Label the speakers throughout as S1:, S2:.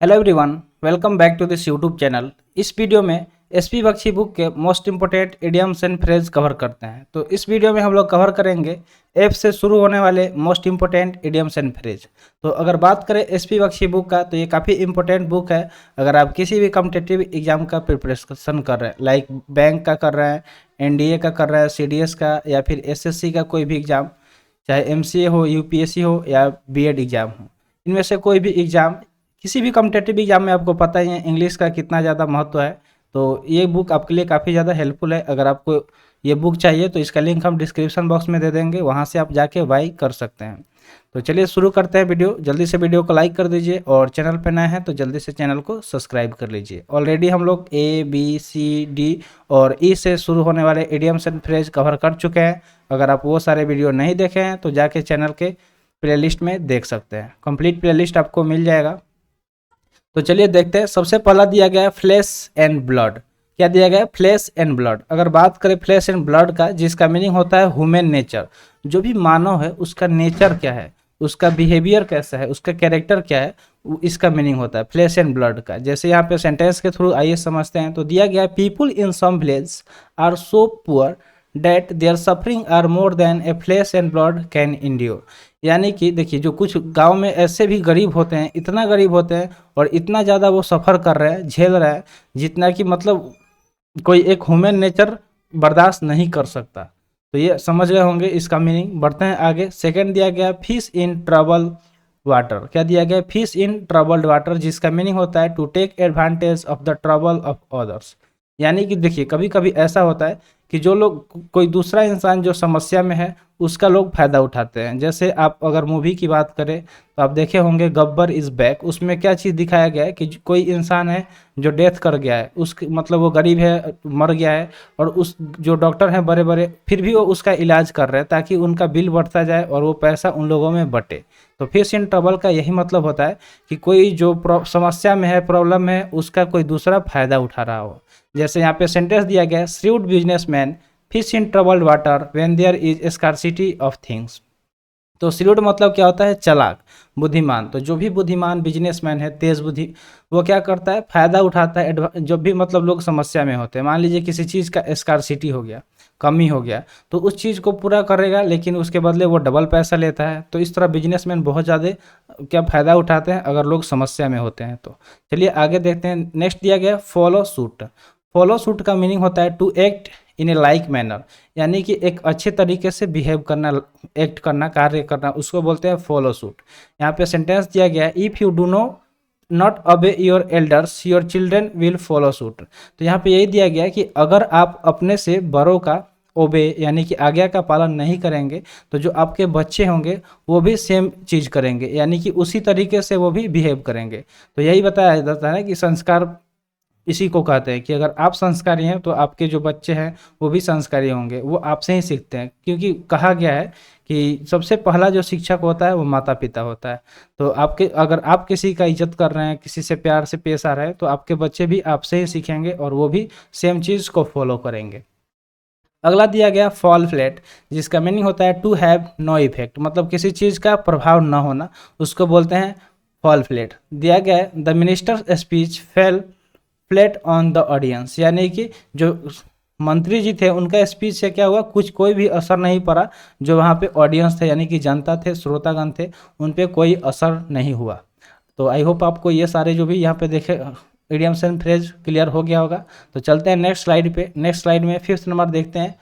S1: Hello everyone, welcome back to this YouTube channel. इस video में SP Bakshi book के most important idioms and phrase cover करते हैं। तो इस वीडियो में हम लोग कवर करेंगे एफ से शुरू होने वाले most important idioms and phrase. तो अगर बात करें एसपी बख्शी बुक का, तो ये काफ़ी इंपॉर्टेंट बुक है। अगर आप किसी भी कॉम्पिटिटिव एग्जाम का प्रिपरेशन कर रहे हैं, लाइक बैंक का कर रहे हैं, एनडीए का कर रहे हैं, सीडीएस का, या फिर एसएससी का कोई भी एग्ज़ाम, चाहे एमसीए हो, यूपीएससी हो या बीएड एग्ज़ाम हो, इनमें से कोई भी एग्ज़ाम, किसी भी कॉम्पिटेटिव एग्जाम में आपको पता ही है इंग्लिश का कितना ज़्यादा महत्व है। तो ये बुक आपके लिए काफ़ी ज़्यादा हेल्पफुल है। अगर आपको ये बुक चाहिए तो इसका लिंक हम डिस्क्रिप्शन बॉक्स में दे देंगे, वहाँ से आप जाके बाई कर सकते हैं। तो चलिए शुरू करते हैं वीडियो। जल्दी से वीडियो को लाइक कर दीजिए और चैनल पर नए हैं तो जल्दी से चैनल को सब्सक्राइब कर लीजिए। ऑलरेडी हम लोग ए बी सी डी और ई से शुरू होने वाले इडियम्स एंड फ्रेज कवर कर चुके हैं। अगर आप वो सारे वीडियो नहीं देखे हैं तो जाके चैनल के प्लेलिस्ट में देख सकते हैं। कंप्लीट प्लेलिस्ट आपको मिल जाएगा। तो चलिए देखते हैं। सबसे पहला दिया गया है फ्लैश एंड ब्लड। क्या दिया गया है? Flash and blood. अगर बात करें फ्लैश एंड ब्लड का, जिसका मीनिंग होता है ह्यूमन नेचर, जो भी मानव है उसका नेचर क्या है, उसका बिहेवियर कैसा है, उसका कैरेक्टर क्या है, इसका मीनिंग होता है फ्लैश एंड ब्लड का। जैसे यहाँ पे सेंटेंस के थ्रू आइए समझते हैं। तो दिया गया है people in some village are so poor that their suffering are more than a flesh and blood can endure. यानी कि देखिए, जो कुछ गांव में ऐसे भी गरीब होते हैं, इतना गरीब होते हैं और इतना ज़्यादा वो सफ़र कर रहे हैं, झेल रहे हैं, जितना कि मतलब कोई एक ह्यूमन नेचर बर्दाश्त नहीं कर सकता। तो ये समझ गए होंगे इसका मीनिंग। बढ़ते हैं आगे। सेकंड दिया गया फिश इन ट्रबल वाटर। क्या दिया गया? फिश इन ट्रबल्ड वाटर, जिसका मीनिंग होता है to take advantage of the trouble of others. यानी कि देखिए, कभी कभी ऐसा होता है कि जो लोग, कोई दूसरा इंसान जो समस्या में है, उसका लोग फ़ायदा उठाते हैं। जैसे आप अगर मूवी की बात करें तो आप देखे होंगे गब्बर इज़ बैक। उसमें क्या चीज़ दिखाया गया है कि कोई इंसान है जो डेथ कर गया है, उसके मतलब वो गरीब है, मर गया है, और उस जो डॉक्टर हैं बड़े बड़े, फिर भी वो उसका इलाज कर रहे हैं ताकि उनका बिल बढ़ता जाए और वो पैसा उन लोगों में बटे। तो फिश इन ट्रबल का यही मतलब होता है कि कोई जो समस्या में है, प्रॉब्लम में है, उसका कोई दूसरा फ़ायदा उठा रहा हो। जैसे यहाँ पे सेंटेंस दिया गया है shrewd businessman fish in troubled water when there is scarcity of things. तो श्रीव्ड मतलब क्या होता है? चालाक, बुद्धिमान। तो जो भी बुद्धिमान बिजनेसमैन है, तेज बुद्धि, वो क्या करता है? फायदा उठाता है। जब भी मतलब लोग समस्या में होते हैं, मान लीजिए किसी चीज़ का स्कार्सिटी हो गया, कमी हो गया, तो उस चीज़ को पूरा करेगा, लेकिन उसके बदले वो डबल पैसा लेता है। तो इस तरह बिजनेसमैन बहुत ज़्यादा क्या फ़ायदा उठाते हैं अगर लोग समस्या में होते हैं। तो चलिए आगे देखते हैं। नेक्स्ट दिया गया फॉलो सूट। फॉलो सूट का मीनिंग होता है to act in a like manner, यानी कि एक अच्छे तरीके से बिहेव करना, एक्ट करना, कार्य करना, उसको बोलते हैं फॉलो सूट। यहाँ पे सेंटेंस दिया गया है if you do no not obey your elders your children will follow suit. तो यहाँ पे यही दिया गया है कि अगर आप अपने से बड़ों का ओबे यानी कि आज्ञा का पालन नहीं करेंगे, तो जो आपके बच्चे होंगे वो भी सेम चीज़ करेंगे, यानी कि उसी तरीके से वो भी बिहेव करेंगे। तो यही बताया जाता है कि संस्कार इसी को कहते हैं कि अगर आप संस्कारी हैं तो आपके जो बच्चे हैं वो भी संस्कारी होंगे, वो आपसे ही सीखते हैं। क्योंकि कहा गया है कि सबसे पहला जो शिक्षक होता है वो माता पिता होता है। तो आपके, अगर आप किसी का इज्जत कर रहे हैं, किसी से प्यार से पेश आ रहे हैं, तो आपके बच्चे भी आपसे ही सीखेंगे और वो भी सेम चीज़ को फॉलो करेंगे। अगला दिया गया फॉल फ्लैट, जिसका मीनिंग होता है टू हैव नो इफेक्ट, मतलब किसी चीज़ का प्रभाव न होना, उसको बोलते हैं फॉल फ्लैट। दिया गया है the minister speech fail flat on the audience, यानी कि जो मंत्री जी थे उनका स्पीच से क्या हुआ, कुछ कोई भी असर नहीं पड़ा। जो वहाँ पे ऑडियंस थे, यानी कि जनता थे, श्रोतागण थे, उन पे कोई असर नहीं हुआ। तो आई होप आपको ये सारे जो भी यहाँ पे देखे इडियम्स एंड फ्रेज क्लियर हो गया होगा। तो चलते हैं नेक्स्ट स्लाइड पे। नेक्स्ट स्लाइड में 5th नंबर देखते हैं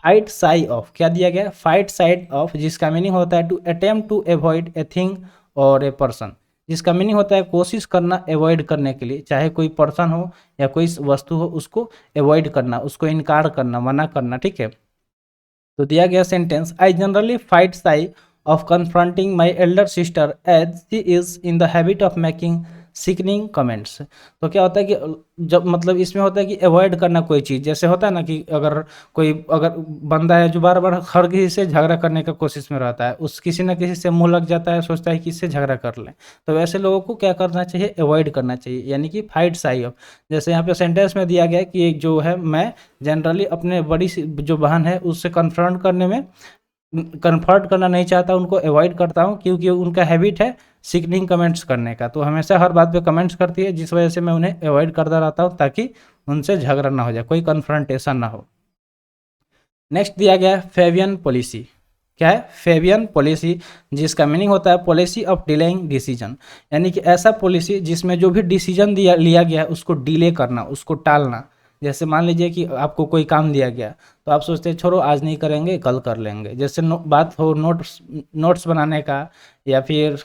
S1: फाइट साई ऑफ। क्या दिया गया? फाइट साइड ऑफ, जिसका मीनिंग होता है to attempt to avoid a thing or a person, जिसका मीनिंग होता है कोशिश करना अवॉइड करने के लिए, चाहे कोई पर्सन हो या कोई वस्तु हो, उसको अवॉइड करना, उसको इनकार करना, मना करना। ठीक है। तो दिया गया sentence I generally fight shy of confronting my elder sister as she is in the habit of making sickening comments. तो क्या होता है कि जब मतलब इसमें होता है कि अवॉइड करना कोई चीज़, जैसे होता है ना कि अगर बंदा है जो बार बार हर किसी से झगड़ा करने का कोशिश में रहता है, उस किसी ना किसी से मुंह लग जाता है, सोचता है कि इससे झगड़ा कर लें, तो वैसे लोगों को क्या करना चाहिए? अवॉइड करना चाहिए, यानी कि फाइट साई ऑफ। जैसे यहाँ पे सेंटेंस में दिया गया है कि जो है मैं जनरली अपने बड़ी जो बहन है उससे कन्फ्रंट करने में कन्फर्ट करना नहीं चाहता, उनको अवॉइड करता हूँ, क्योंकि उनका हैबिट है सीकनिंग कमेंट्स करने का। तो हमेशा हर बात पे कमेंट्स करती है, जिस वजह से मैं उन्हें अवॉइड करता रहता हूँ, ताकि उनसे झगड़ा ना हो जाए, कोई कन्फ्रंटेशन ना हो। नेक्स्ट दिया गया है फेबियन पॉलिसी। क्या है? फेबियन पॉलिसी, जिसका मीनिंग होता है पॉलिसी ऑफ डिलेइंग डिसीजन, यानी कि ऐसा पॉलिसी जिसमें जो भी डिसीजन लिया गया है उसको डिले करना, उसको टालना। जैसे मान लीजिए कि आपको कोई काम दिया गया, तो आप सोचते हैं छोड़ो आज नहीं करेंगे, कल कर लेंगे। जैसे बात हो नोट्स बनाने का, या फिर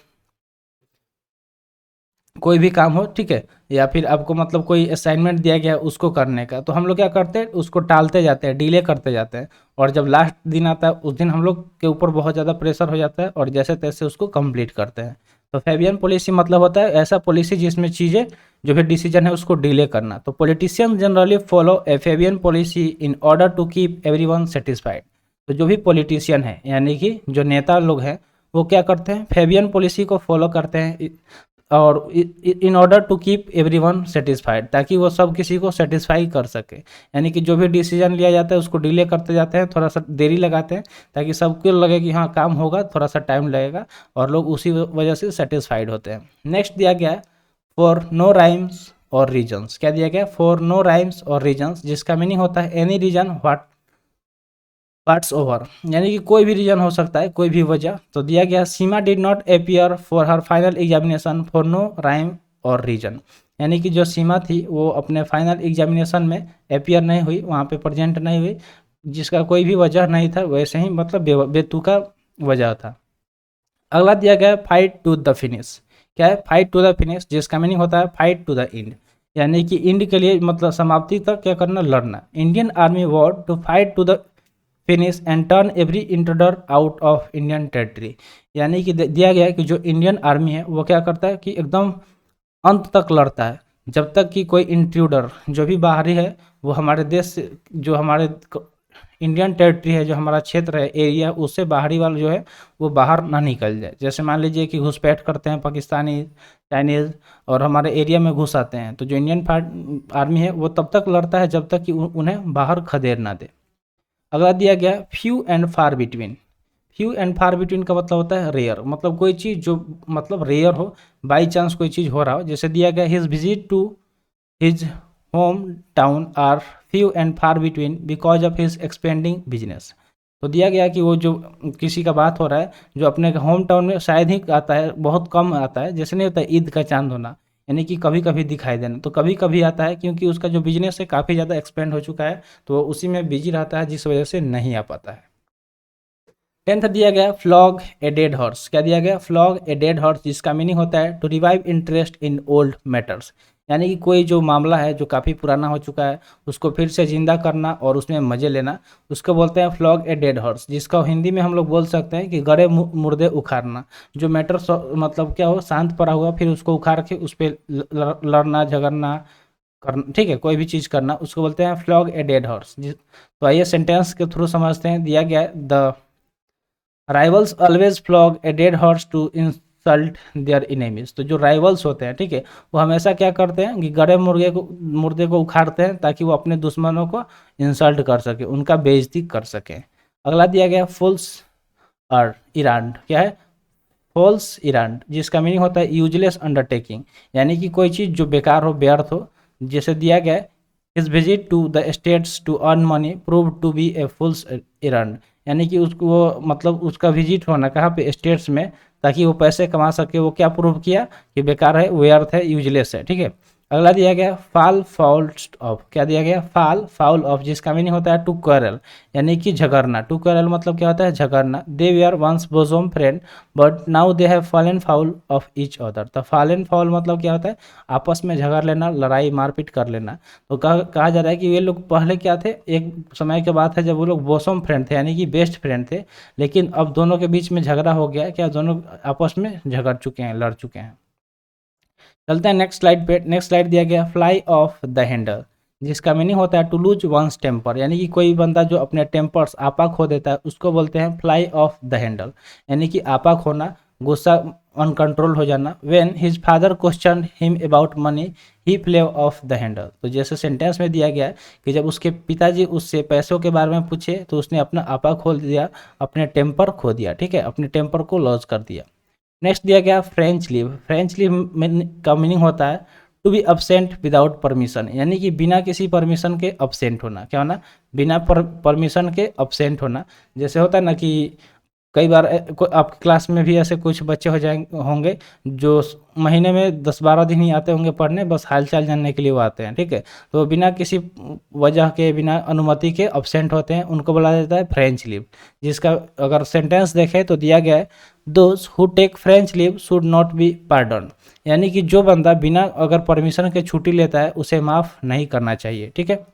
S1: कोई भी काम हो, ठीक है, या फिर आपको मतलब कोई असाइनमेंट दिया गया है उसको करने का, तो हम लोग क्या करते हैं, उसको टालते जाते हैं, डिले करते जाते हैं, और जब लास्ट दिन आता है उस दिन हम लोग के ऊपर बहुत ज़्यादा प्रेशर हो जाता है, और जैसे तैसे उसको कंप्लीट करते हैं। तो फेबियन पॉलिसी मतलब होता है ऐसा पॉलिसी जिसमें चीज़ें जो भी डिसीजन है उसको डिले करना। तो politician generally follow a Fabian policy in order to keep everyone satisfied. तो जो भी पॉलिटिशियन है, यानी कि जो नेता लोग हैं, वो क्या करते हैं, फेबियन पॉलिसी को फॉलो करते हैं, और in order to keep everyone satisfied, ताकि वो सब किसी को सेटिस्फाई कर सके। यानी कि जो भी डिसीजन लिया जाता है उसको डिले करते जाते हैं, थोड़ा सा देरी लगाते हैं, ताकि सबको लगे कि हाँ काम होगा, थोड़ा सा टाइम लगेगा, और लोग उसी वजह से सेटिस्फाइड होते हैं। नेक्स्ट दिया गया है फॉर नो राइम्स और रीजन्स। क्या दिया गया? फॉर नो राइम्स और रीजन्स, जिसका मीनिंग होता है एनी रीजन व्हाट्स ओवर, यानी कि कोई भी रीजन हो सकता है, कोई भी वजह। तो दिया गया Seema did not appear for her final examination for no rhyme और रीजन, यानी कि जो सीमा थी वो अपने फाइनल एग्जामिनेशन में अपियर नहीं हुई, वहाँ पे प्रेजेंट नहीं हुई, जिसका कोई भी वजह नहीं था, वैसे ही मतलब बेतुका वजह था। अगला दिया गया फाइट टू द फिनिश। क्या है? फाइट टू द फिनिश, जिसका मीनिंग होता है फाइट टू द एंड, यानी कि एंड के लिए मतलब समाप्ति तक क्या करना, लड़ना। Indian army war to fight to the finish and turn every intruder out of Indian territory, यानी कि दिया गया है कि जो इंडियन आर्मी है वो क्या करता है कि एकदम अंत तक लड़ता है, जब तक कि कोई इंट्रूडर जो भी बाहरी है वो हमारे देश से, जो हमारे इंडियन टेरिटरी है, जो हमारा क्षेत्र है, एरिया, उससे बाहरी वाला जो है वो बाहर ना निकल जाए। जैसे मान लीजिए कि घुसपैठ करते हैं पाकिस्तानी, चाइनीज़, और हमारे एरिया में घुस आते हैं, तो जो इंडियन आर्मी है वो तब तक लड़ता है जब तक कि उन्हें बाहर खदेड़ ना दे। अगला दिया गया few and far between. Few and far between का मतलब होता है रेयर, मतलब कोई चीज़ जो मतलब रेयर हो, बाई चांस कोई चीज़ हो रहा हो। जैसे दिया गया his visit to his home town are few and far between because of his expanding business. तो दिया गया कि वो जो किसी का बात हो रहा है जो अपने होम टाउन में शायद ही आता है, बहुत कम आता है, जैसे नहीं होता ईद का चांद होना, यानी कि कभी कभी दिखाई देना, तो कभी कभी आता है क्योंकि उसका जो बिजनेस है काफ़ी ज़्यादा एक्सपेंड हो चुका है, तो वो उसी में बिजी रहता है, जिस वजह से नहीं आ पाता है। 10th दिया गया फ्लॉग ए डेड हॉर्स। क्या दिया गया? फ्लॉग ए डेड हॉर्स, जिसका मीनिंग होता है to revive interest in old matters, यानी कि कोई जो मामला है जो काफ़ी पुराना हो चुका है उसको फिर से जिंदा करना और उसमें मज़े लेना, उसको बोलते हैं फ्लॉग ए डेड हॉर्स, जिसका हिंदी में हम लोग बोल सकते हैं कि गड़े मुर्दे उखाड़ना। जो मैटर मतलब क्या हो, शांत पड़ा हुआ, फिर उसको उखाड़ के उस पर लड़ना झगड़ना करना, ठीक है, कोई भी चीज़ करना, उसको बोलते हैं फ्लॉग ए डेड हॉर्स। तो आइए सेंटेंस के थ्रू समझते हैं। दिया गया the rivals always flog a dead horse to insult their enemies. तो जो राइवल्स होते हैं, ठीक है, वो हमेशा क्या करते हैं कि गड़े मुर्दे को उखाड़ते हैं, ताकि वो अपने दुश्मनों को इंसल्ट कर सके, उनका बेइज्जती कर सके। अगला दिया गया फुल्स और इरांड। क्या है? फॉल्स इरांड, जिसका मीनिंग होता है यूजलेस अंडरटेकिंग, यानी कि कोई चीज़ जो बेकार हो, व्यर्थ हो। जैसे दिया गया his visit to the States to earn money prove to be a fool's errand, यानी कि उसको वो मतलब उसका विजिट होना कहाँ पे, स्टेट्स में, ताकि वो पैसे कमा सके, वो क्या प्रूव किया कि बेकार है, व्यर्थ है, यूजलेस है, ठीक है। अगला दिया गया फाल फाउल ऑफ। क्या दिया गया? फाल फाउल ऑफ, जिसका मीनिंग होता है टू क्वारल, यानी कि झगड़ना। टू क्वारल मतलब क्या होता है? झगड़ना। They were once bosom friend but now they have fallen foul of each other. तो फॉलन फाउल मतलब क्या होता है? आपस में झगड़ लेना, लड़ाई मारपीट कर लेना। तो कहा जा रहा है कि ये लोग पहले क्या थे, एक समय के बात है जब वो लोग बोसोम फ्रेंड थे, यानी कि बेस्ट फ्रेंड थे, लेकिन अब दोनों के बीच में झगड़ा हो गया है, क्या दोनों आपस में झगड़ चुके हैं, लड़ चुके हैं। चलते हैं नेक्स्ट स्लाइड पे। नेक्स्ट स्लाइड दिया गया फ्लाई ऑफ द हैंडल, जिसका मीनिंग होता है टू लूज वंस टेम्पर, यानी कि कोई बंदा जो अपने टेम्पर्स आपा खो देता है उसको बोलते हैं फ्लाई ऑफ द हैंडल, यानी कि आपा खोना। गुस्सा अनकंट्रोल हो जाना। When his father question him about money he flew off the handle. तो जैसे सेंटेंस में दिया गया है कि जब उसके पिताजी उससे पैसों के बारे में पूछे तो उसने अपना आपा खोल दिया, अपने टेम्पर खो दिया, ठीक है, अपने टेम्पर को लॉस कर दिया। नेक्स्ट दिया गया फ्रेंच लीव। फ्रेंच लीव का मीनिंग होता है to be absent without permission, यानी कि बिना किसी परमिशन के अब्सेंट होना। क्या होना? बिना परमिशन के अब्सेंट होना। जैसे होता है ना कि कई बार आपकी क्लास में भी ऐसे कुछ बच्चे होंगे जो महीने में 10-12 दिन ही आते होंगे पढ़ने, बस हालचाल जानने के लिए वो आते हैं, ठीक है। तो बिना किसी वजह के, बिना अनुमति के अब्सेंट होते हैं, उनको बोला जाता है फ्रेंच लीव। जिसका अगर सेंटेंस देखें तो दिया गया है those who take French leave should not be pardon, यानी कि जो बंदा बिना अगर परमिशन के छुट्टी लेता है उसे माफ़ नहीं करना चाहिए, ठीक है।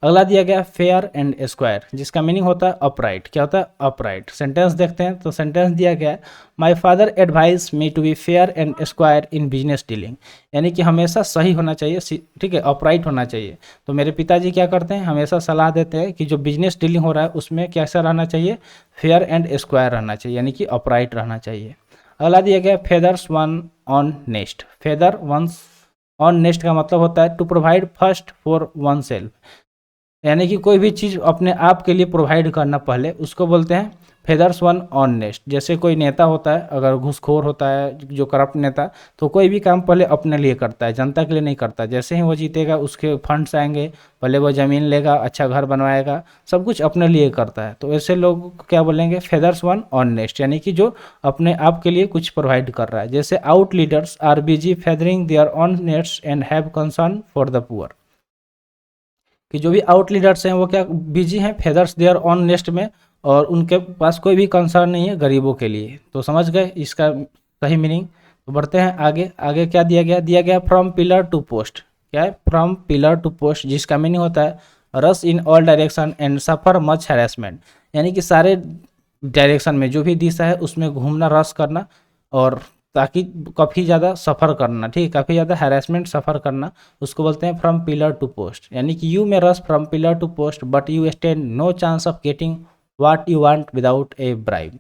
S1: अगला दिया गया फेयर एंड स्क्वायर, जिसका मीनिंग होता है अपराइट। क्या होता है? अपराइट। सेंटेंस देखते हैं तो सेंटेंस दिया गया है my father advice me to be fair and square in business dealing, यानी कि हमेशा सही होना चाहिए, ठीक है, अपराइट होना चाहिए। तो मेरे पिताजी क्या करते हैं, हमेशा सलाह देते हैं कि जो बिजनेस डीलिंग हो रहा है उसमें कैसा रहना चाहिए, फेयर एंड स्क्वायर रहना चाहिए, यानी कि अपराइट रहना चाहिए। अगला दिया गया feathers one own nest. Feather one's own nest का मतलब होता है to provide first for oneself, यानी कि कोई भी चीज़ अपने आप के लिए प्रोवाइड करना पहले, उसको बोलते हैं फेदर्स वन ऑन नेस्ट। जैसे कोई नेता होता है, अगर घूसखोर होता है, जो करप्ट नेता, तो कोई भी काम पहले अपने लिए करता है, जनता के लिए नहीं करता। जैसे ही वो जीतेगा उसके फंड्स आएंगे, पहले वो ज़मीन लेगा, अच्छा घर बनवाएगा, सब कुछ अपने लिए करता है। तो ऐसे लोग को क्या बोलेंगे? फेदर्स वन ऑन नेस्ट, यानी कि जो अपने आप के लिए कुछ प्रोवाइड कर रहा है। जैसे our leaders are busy feathering their own nest and have concern for the poor, कि जो भी आउट लीडर्स हैं वो क्या बिजी हैं फेदर्स देयर ऑन नेस्ट में, और उनके पास कोई भी कंसर्न नहीं है गरीबों के लिए। तो समझ गए इसका सही मीनिंग। तो बढ़ते हैं आगे। आगे क्या दिया गया? दिया गया फ्रॉम पिलर टू पोस्ट। क्या है? फ्रॉम पिलर टू पोस्ट, जिसका मीनिंग होता है rush in all direction and suffer much harassment, यानी कि सारे डायरेक्शन में जो भी दिशा है उसमें घूमना, रश करना, और ताकि काफ़ी ज़्यादा सफ़र करना, ठीक है, काफ़ी ज़्यादा हैरेसमेंट सफ़र करना, उसको बोलते हैं फ्रॉम पिलर टू पोस्ट। यानी कि you may rush from pillar to post but you stand no chance of getting what you want without a bribe.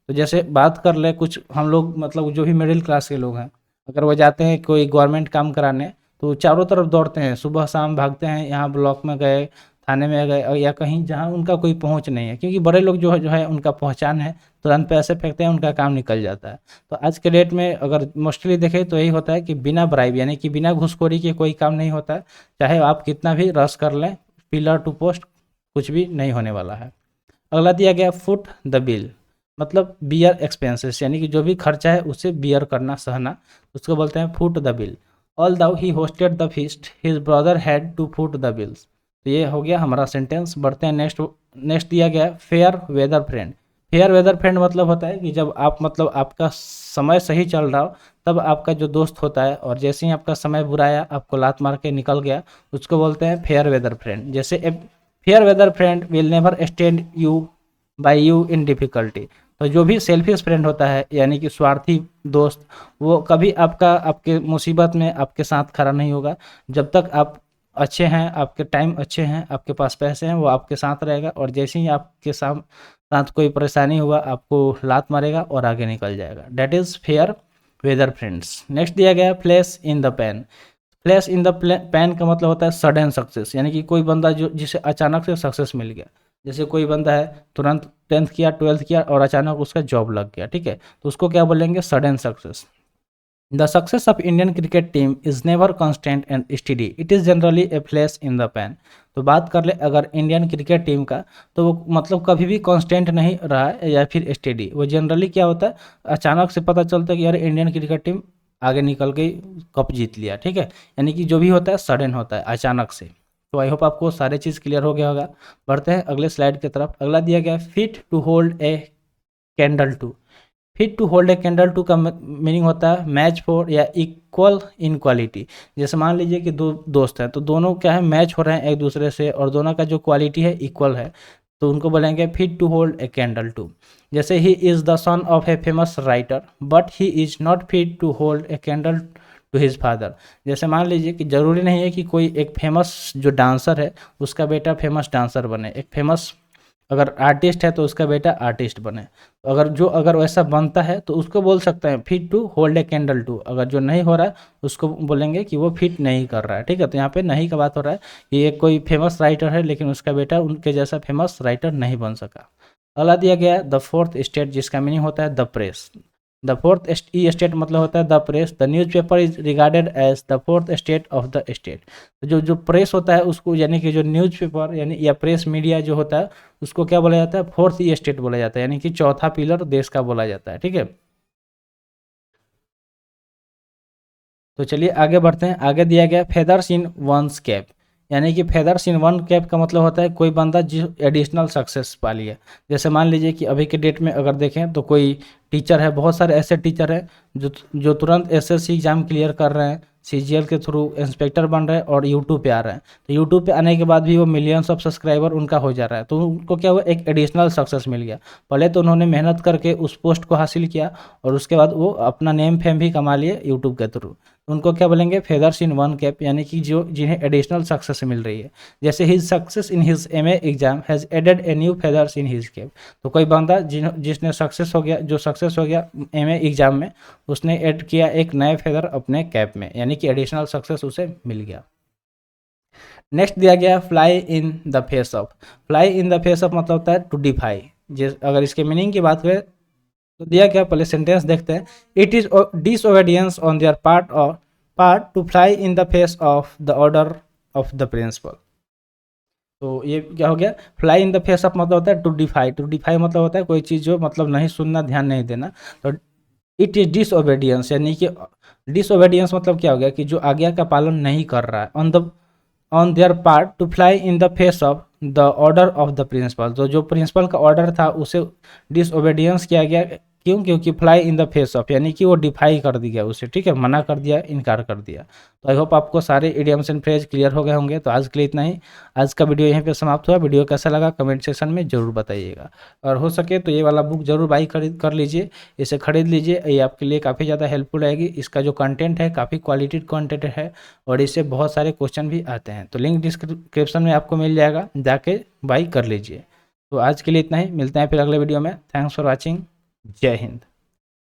S1: तो जैसे बात कर ले कुछ हम लोग, मतलब जो भी मिडिल क्लास के लोग हैं, अगर वो जाते हैं कोई गवर्नमेंट काम कराने तो चारों तरफ दौड़ते हैं, सुबह शाम भागते हैं, यहाँ ब्लॉक में गए, थाने में गए, या कहीं जहाँ उनका कोई पहुँच नहीं है, क्योंकि बड़े लोग जो है उनका पहचान है, तुरंत पैसे फेंकते हैं, उनका काम निकल जाता है। तो आज के डेट में अगर मोस्टली देखें तो यही होता है कि बिना ब्राइब, यानी कि बिना घूसखोरी के कोई काम नहीं होता है, चाहे आप कितना भी रश कर लें, पिलर टू पोस्ट कुछ भी नहीं होने वाला है। अगला दिया गया फुट द बिल, मतलब बियर एक्सपेंसेस, यानी कि जो भी खर्चा है उसे बियर करना, सहना, उसको बोलते हैं foot the bill. Although he hosted the feast his brother had to foot the bills. तो ये हो गया हमारा सेंटेंस। बढ़ते हैं नेक्स्ट। नेक्स्ट दिया गया fair weather friend. Fair weather friend मतलब होता है कि जब आप, मतलब आपका समय सही चल रहा हो तब आपका जो दोस्त होता है, और जैसे ही आपका समय बुरा आया, आपको लात मार के निकल गया, उसको बोलते हैं फेयर वेदर फ्रेंड। जैसे a fair weather friend will never stand you by you in difficulty. तो जो भी सेल्फिश फ्रेंड होता है, यानी कि स्वार्थी दोस्त, वो कभी आपके मुसीबत में आपके साथ खड़ा नहीं होगा। जब तक आप अच्छे हैं, आपके टाइम अच्छे हैं, आपके पास पैसे हैं, वो आपके साथ रहेगा, और जैसे ही आपके साथ कोई परेशानी हुआ, आपको लात मारेगा और आगे निकल जाएगा। That is fair weather friends. Next दिया गया flash in the pan. Flash in the pan का मतलब होता है सडन सक्सेस, यानी कि कोई बंदा जिसे अचानक से सक्सेस मिल गया। जैसे कोई बंदा है, तुरंत 10th किया, 12th किया, और अचानक उसका जॉब लग गया, ठीक है, तो उसको क्या बोलेंगे? Sudden success. The success of Indian cricket team is never constant and study, it is generally A flash in the pan. तो बात कर ले अगर इंडियन क्रिकेट टीम का, तो वो मतलब कभी भी कांस्टेंट नहीं रहा है या फिर स्टेडी। वो जनरली क्या होता है, अचानक से पता चलता है कि यार इंडियन क्रिकेट टीम आगे निकल गई, कप जीत लिया, ठीक है, यानी कि जो भी होता है सडन होता है, अचानक से। तो आई होप आपको सारे चीज़ क्लियर हो गया होगा। बढ़ते हैं अगले स्लाइड की तरफ। अगला दिया गया fit to hold a candle to. Fit to hold a candle to का मीनिंग होता है मैच फॉर या इक्वल इन क्वालिटी। जैसे मान लीजिए कि दो दोस्त हैं, तो दोनों क्या है, मैच हो रहे हैं एक दूसरे से, और दोनों का जो क्वालिटी है इक्वल है, तो उनको बोलेंगे fit to hold a candle to. जैसे he is the son of a famous writer but he is not fit to hold a candle to his father. जैसे मान लीजिए कि ज़रूरी नहीं है कि कोई एक फेमस जो डांसर है उसका बेटा फेमस डांसर बने, एक फेमस अगर आर्टिस्ट है तो उसका बेटा आर्टिस्ट बने। तो अगर वैसा बनता है तो उसको बोल सकते हैं fit to hold a candle to. अगर जो नहीं हो रहा है उसको बोलेंगे कि वो फिट नहीं कर रहा है। ठीक है, तो यहाँ पे नहीं का बात हो रहा है कि एक कोई फेमस राइटर है लेकिन उसका बेटा उनके जैसा फेमस राइटर नहीं बन सका। अगला दिया गया है द फोर्थ स्टेट, जिसका मीनिंग होता है the press. The fourth estate मतलब होता है the press. The newspaper is regarded as the fourth state of the state. तो जो जो प्रेस होता है उसको, यानी कि जो न्यूज़ पेपर यानी या प्रेस मीडिया जो होता है उसको क्या बोला जाता है, फोर्थ ई स्टेट बोला जाता है, यानी कि चौथा पिलर देश का बोला जाता है। ठीक है, तो चलिए आगे बढ़ते हैं। आगे दिया गया फेदर्स इन वंस कैप, यानी कि फेदर्स इन वन कैप का मतलब होता है कोई बंदा जो एडिशनल सक्सेस पा लिया। जैसे मान लीजिए कि अभी के डेट में अगर देखें तो कोई टीचर है, बहुत सारे ऐसे टीचर हैं जो तुरंत एसएससी एग्जाम क्लियर कर रहे हैं, सीजीएल के थ्रू इंस्पेक्टर बन रहे हैं और यूट्यूब पे आ रहे हैं। तो यूट्यूब पे आने के बाद भी वो मिलियंस ऑफ सब्सक्राइबर उनका हो जा रहा है, तो उनको क्या हुआ, एक एडिशनल सक्सेस मिल गया। पहले तो उन्होंने मेहनत करके उस पोस्ट को हासिल किया और उसके बाद वो अपना नेम फेम भी कमा लिए यूट्यूब के थ्रू। उनको क्या बोलेंगे, फेदर्स इन वन कैप, यानी कि जो जिन्हें एडिशनल सक्सेस मिल रही है। जैसे his success in his MA exam has added a new feathers in his cap. तो कोई बंदा जिसने सक्सेस हो गया, जो सक्सेस हो गया एमए एग्जाम में, उसने ऐड किया एक नए फेदर अपने कैप में, यानी कि एडिशनल सक्सेस उसे मिल गया। नेक्स्ट दिया गया fly in the face of. Fly in the face of मतलब होता है टू डिफाई। जिस अगर इसके मीनिंग की बात करें तो दिया गया, पहले सेंटेंस देखते हैं। It is disobedience on their part to fly in the face of the order of the principal. तो ये क्या हो गया, fly in the face of मतलब होता है टू डिफाई। टू डिफाई मतलब होता है कोई चीज़ जो मतलब नहीं सुनना, ध्यान नहीं देना। तो इट इज डिसओबीडियंस, यानी कि डिसओबीडियंस मतलब क्या हो गया कि जो आज्ञा का पालन नहीं कर रहा है, on their part to fly in the face of the order of the principal. तो जो प्रिंसिपल का ऑर्डर था उसे डिसओबीडियंस किया गया। क्यों? क्योंकि fly in the face of यानी कि वो डिफाई कर दिया उसे। ठीक है, मना कर दिया, इनकार कर दिया। तो आई होप आपको सारे इडियम्स एंड फ्रेज क्लियर हो गए होंगे। तो आज के लिए इतना ही। आज का वीडियो यहीं पे समाप्त हुआ। वीडियो कैसा लगा कमेंट सेक्शन में ज़रूर बताइएगा, और हो सके तो ये वाला बुक ज़रूर बाई खरीद कर लीजिए, इसे खरीद लीजिए। ये आपके लिए काफ़ी ज़्यादा हेल्पफुल रहेगी। इसका जो कंटेंट है काफ़ी क्वालिटी कंटेंट है और इससे बहुत सारे क्वेश्चन भी आते हैं। तो लिंक डिस्क्रिप्शन में आपको मिल जाएगा, जाके बाई कर लीजिए। तो आज के लिए इतना ही, मिलते हैं फिर अगले वीडियो में। Thanks for watching. जय हिंद।